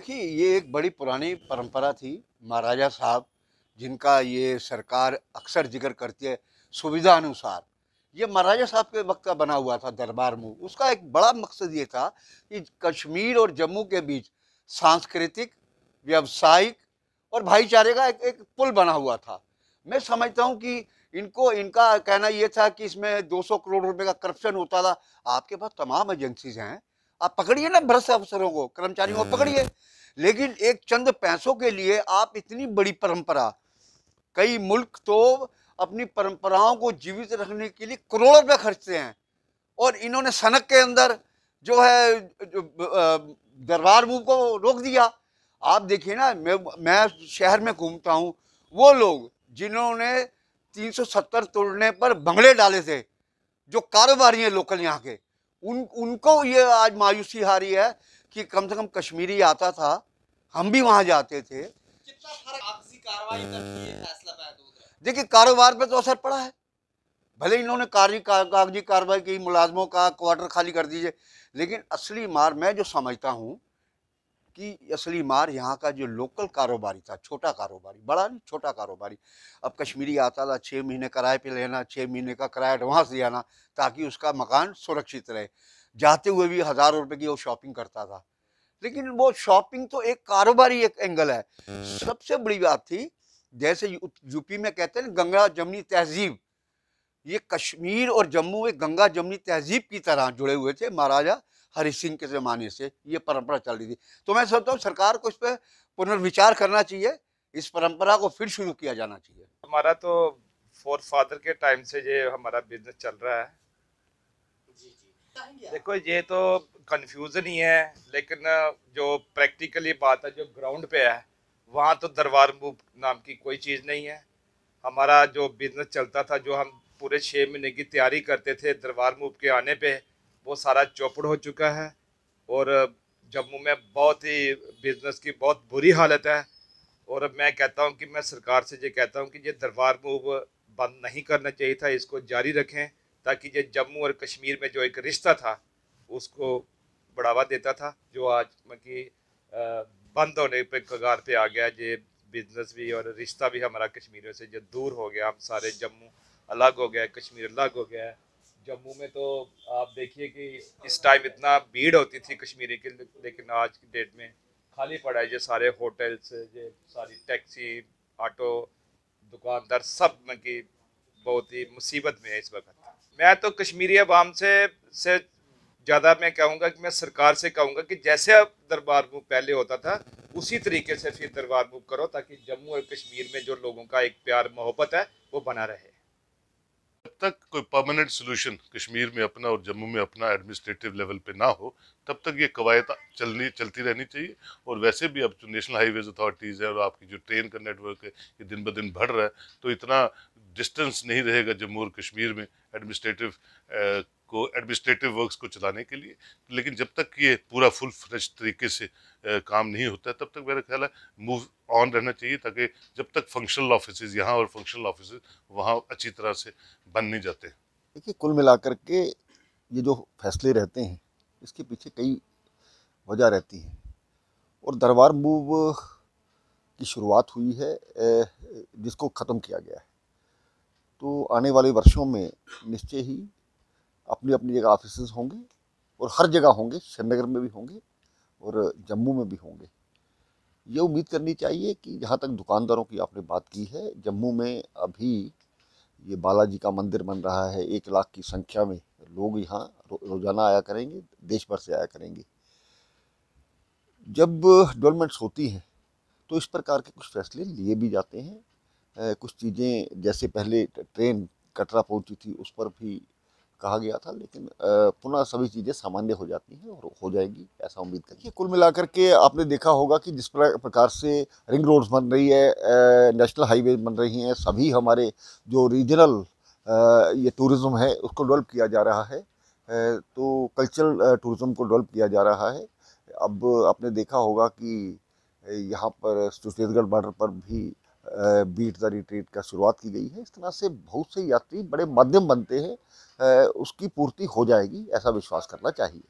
देखिए, ये एक बड़ी पुरानी परंपरा थी। महाराजा साहब, जिनका ये सरकार अक्सर ज़िक्र करती है, सुविधा अनुसार। ये महाराजा साहब के वक़्त का बना हुआ था दरबार मूव। उसका एक बड़ा मकसद ये था कि कश्मीर और जम्मू के बीच सांस्कृतिक, व्यावसायिक और भाईचारे का एक एक पुल बना हुआ था। मैं समझता हूँ कि इनको इनका कहना ये था कि इसमें 200 करोड़ रुपए का करप्शन होता था। आपके पास तमाम एजेंसीज़ हैं, आप पकड़िए ना भ्रष्ट अफसरों को, कर्मचारियों को पकड़िए। लेकिन एक चंद पैसों के लिए आप इतनी बड़ी परंपरा, कई मुल्क तो अपनी परंपराओं को जीवित रखने के लिए करोड़ों रुपए खर्चते हैं, और इन्होंने सनक के अंदर जो है दरबार मूव को रोक दिया। आप देखिए ना, मैं शहर में घूमता हूँ, वो लोग जिन्होंने 370 तोड़ने पर बंगले डाले थे, जो कारोबारी हैं लोकल यहाँ के, उनको ये आज मायूसी आ रही है कि कम से कम कश्मीरी आता था, हम भी वहां जाते थे। कितना फर्क कागजी कार्रवाई करती है फैसला महदूद है। देखिए, कारोबार पे तो असर पड़ा है। भले इन्होंने कागजी कार्रवाई की, मुलाजमों का क्वार्टर खाली कर दीजिए, लेकिन असली मार मैं जो समझता हूँ कि असली मार यहाँ का जो लोकल कारोबारी था, छोटा कारोबारी, बड़ा नहीं, छोटा कारोबारी। अब कश्मीरी आता था, 6 महीने किराए पे लेना, 6 महीने का किराया एडवांस दियाना, ताकि उसका मकान सुरक्षित रहे। जाते हुए भी हज़ारों रुपए की वो शॉपिंग करता था। लेकिन वो शॉपिंग तो एक कारोबारी एक एंगल है। सबसे बड़ी बात थी, जैसे यूपी में कहते हैं ना, गंगा जमनी तहजीब, ये कश्मीर और जम्मू एक गंगा जमनी तहजीब की तरह जुड़े हुए थे। महाराजा हरि सिंह के ज़माने से ये परंपरा चल रही थी। तो मैं समझता हूँ सरकार को इस पे पुनर्विचार करना चाहिए, इस परंपरा को फिर शुरू किया जाना चाहिए। हमारा तो फोर फादर के टाइम से ये हमारा बिजनेस चल रहा है। जी जी देखो, ये तो कंफ्यूजन ही है, लेकिन जो प्रैक्टिकली बात है, जो ग्राउंड पे है, वहाँ तो दरबार मूव नाम की कोई चीज़ नहीं है। हमारा जो बिजनेस चलता था, जो हम पूरे 6 महीने की तैयारी करते थे दरबार मूव के आने पे, वो सारा चौपड़ हो चुका है। और जम्मू में बहुत ही बिजनेस की बहुत बुरी हालत है। और मैं कहता हूँ कि मैं सरकार से ये कहता हूँ कि ये दरबार मूव बंद नहीं करना चाहिए था, इसको जारी रखें, ताकि ये जम्मू और कश्मीर में जो एक रिश्ता था उसको बढ़ावा देता था, जो आज मतलब बंद होने पे कगार पे आ गया। ये बिजनेस भी और रिश्ता भी हमारा कश्मीरियों से जो दूर हो गया, हम सारे जम्मू अलग हो गया, कश्मीर अलग हो गया है। जम्मू में तो आप देखिए कि इस टाइम इतना भीड़ होती थी कश्मीरी की, लेकिन आज की डेट में खाली पड़ा है। ये सारे होटल्स, ये सारी टैक्सी, ऑटो, दुकानदार सब में की बहुत ही मुसीबत में है इस वक्त। मैं तो कश्मीरी अवाम से ज़्यादा मैं कहूँगा कि मैं सरकार से कहूँगा कि जैसे अब दरबार मूव पहले होता था, उसी तरीके से फिर दरबार मूव करो, ताकि जम्मू और कश्मीर में जो लोगों का एक प्यार मोहब्बत है वो बना रहे। जब तक कोई परमानेंट सोल्यूशन कश्मीर में अपना और जम्मू में अपना एडमिनिस्ट्रेटिव लेवल पे ना हो, तब तक ये कवायद चलती रहनी चाहिए। और वैसे भी अब जो नेशनल हाईवेज अथॉरिटीज़ है और आपकी जो ट्रेन का नेटवर्क है, ये दिन ब दिन बढ़ रहा है, तो इतना डिस्टेंस नहीं रहेगा जम्मू और कश्मीर में एडमिनिस्ट्रेटिव वर्क्स को चलाने के लिए। लेकिन जब तक ये पूरा फुल फ्लेज तरीके से काम नहीं होता है, तब तक मेरा ख्याल है मूव ऑन रहना चाहिए, ताकि जब तक फंक्शनल ऑफिसेज यहाँ और फंक्शनल ऑफिसेज वहाँ अच्छी तरह से बन नहीं जाते। देखिए, कुल मिलाकर के ये जो फैसले रहते हैं, इसके पीछे कई वजह रहती हैं। और दरबार मूव की शुरुआत हुई है, जिसको ख़त्म किया गया है। तो आने वाले वर्षों में निश्चय ही अपनी अपनी जगह ऑफिसेज होंगे, और हर जगह होंगे, श्रीनगर में भी होंगे और जम्मू में भी होंगे। ये उम्मीद करनी चाहिए कि जहाँ तक दुकानदारों की आपने बात की है, जम्मू में अभी ये बालाजी का मंदिर बन रहा है, 1 लाख की संख्या में लोग यहाँ रोजाना आया करेंगे, देश भर से आया करेंगे। जब डेवलपमेंट्स होती हैं तो इस प्रकार के कुछ फैसले लिए भी जाते हैं। कुछ चीज़ें, जैसे पहले ट्रेन कटरा पहुंची थी, उस पर भी कहा गया था, लेकिन पुनः सभी चीज़ें सामान्य हो जाती हैं और हो जाएगी, ऐसा उम्मीद करिए। कुल मिलाकर के आपने देखा होगा कि जिस प्रकार से रिंग रोड्स बन रही है, नेशनल हाईवे बन रही हैं, सभी हमारे जो रीजनल ये टूरिज़्म है उसको डेवलप किया जा रहा है। तो कल्चरल टूरिज़्म को डेवलप किया जा रहा है। अब आपने देखा होगा कि यहाँ पर छत्तीसगढ़ बॉर्डर पर भी बीट द रिट्रीट का शुरुआत की गई है। इस तरह से बहुत से यात्री बड़े माध्यम बनते हैं, उसकी पूर्ति हो जाएगी, ऐसा विश्वास करना चाहिए।